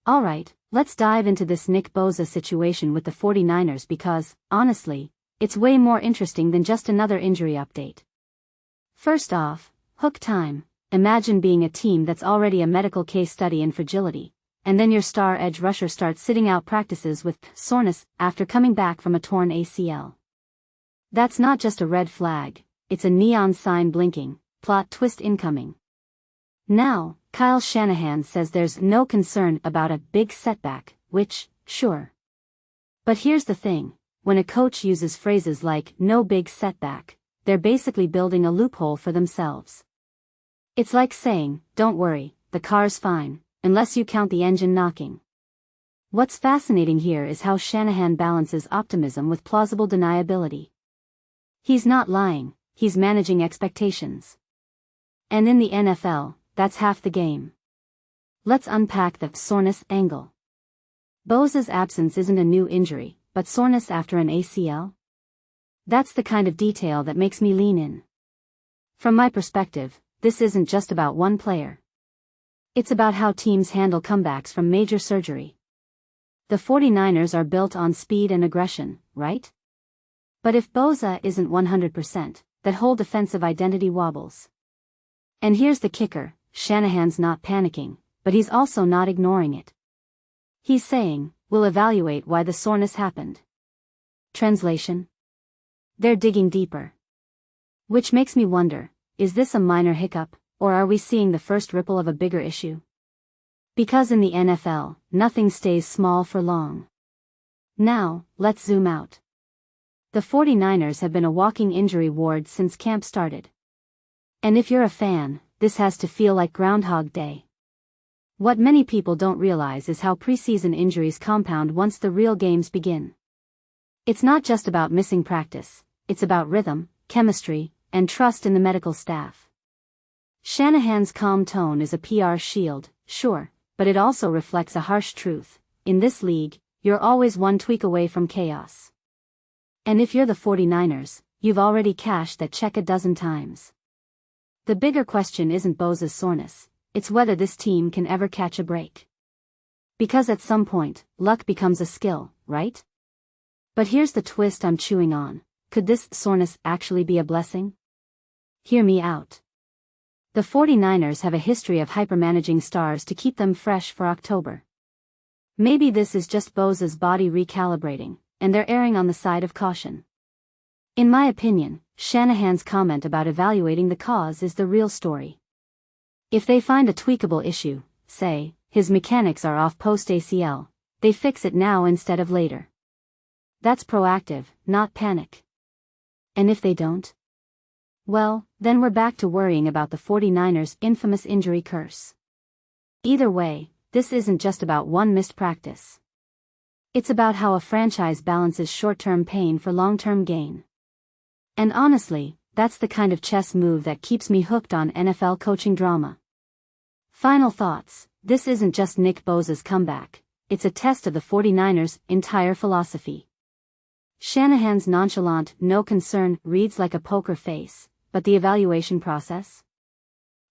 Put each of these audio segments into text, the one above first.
Alright, let's dive into this Nick Bosa situation with the 49ers because, honestly, it's way more interesting than just another injury update. First off, hook time. Imagine being a team that's already a medical case study in fragility, and then your star edge rusher starts sitting out practices with soreness after coming back from a torn ACL. That's not just a red flag, it's a neon sign blinking, plot twist incoming. Now, Kyle Shanahan says there's no concern about a big setback, which, sure. But here's the thing, when a coach uses phrases like no big setback, they're basically building a loophole for themselves. It's like saying, don't worry, the car's fine, unless you count the engine knocking. What's fascinating here is how Shanahan balances optimism with plausible deniability. He's not lying, he's managing expectations. And in the NFL, that's half the game. Let's unpack the soreness angle. Bosa's absence isn't a new injury, but soreness after an ACL? That's the kind of detail that makes me lean in. From my perspective, this isn't just about one player. It's about how teams handle comebacks from major surgery. The 49ers are built on speed and aggression, right? But if Bosa isn't 100%, that whole defensive identity wobbles. And here's the kicker, Shanahan's not panicking, but he's also not ignoring it. He's saying, we'll evaluate why the soreness happened. Translation? They're digging deeper. Which makes me wonder, is this a minor hiccup, or are we seeing the first ripple of a bigger issue? Because in the NFL, nothing stays small for long. Now, let's zoom out. The 49ers have been a walking injury ward since camp started. And if you're a fan, this has to feel like Groundhog Day. What many people don't realize is how preseason injuries compound once the real games begin. It's not just about missing practice, it's about rhythm, chemistry, and trust in the medical staff. Shanahan's calm tone is a PR shield, sure, but it also reflects a harsh truth. In this league, you're always one tweak away from chaos. And if you're the 49ers, you've already cashed that check a dozen times. The bigger question isn't Bosa's soreness, it's whether this team can ever catch a break. Because at some point, luck becomes a skill, right? But here's the twist I'm chewing on. Could this soreness actually be a blessing? Hear me out. The 49ers have a history of hypermanaging stars to keep them fresh for October. Maybe this is just Bosa's body recalibrating, and they're erring on the side of caution. In my opinion, Shanahan's comment about evaluating the cause is the real story. If they find a tweakable issue, say, his mechanics are off post-ACL, they fix it now instead of later. That's proactive, not panic. And if they don't? Well, then we're back to worrying about the 49ers' infamous injury curse. Either way, this isn't just about one missed practice. It's about how a franchise balances short-term pain for long-term gain. And honestly, that's the kind of chess move that keeps me hooked on NFL coaching drama. Final thoughts, this isn't just Nick Bosa's comeback, it's a test of the 49ers' entire philosophy. Shanahan's nonchalant, no concern reads like a poker face, but the evaluation process?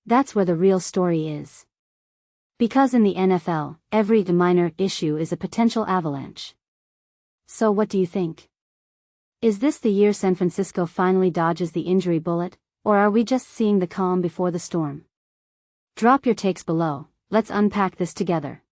That's where the real story is. Because in the NFL, every minor issue is a potential avalanche. So what do you think? Is this the year San Francisco finally dodges the injury bullet, or are we just seeing the calm before the storm? Drop your takes below, let's unpack this together.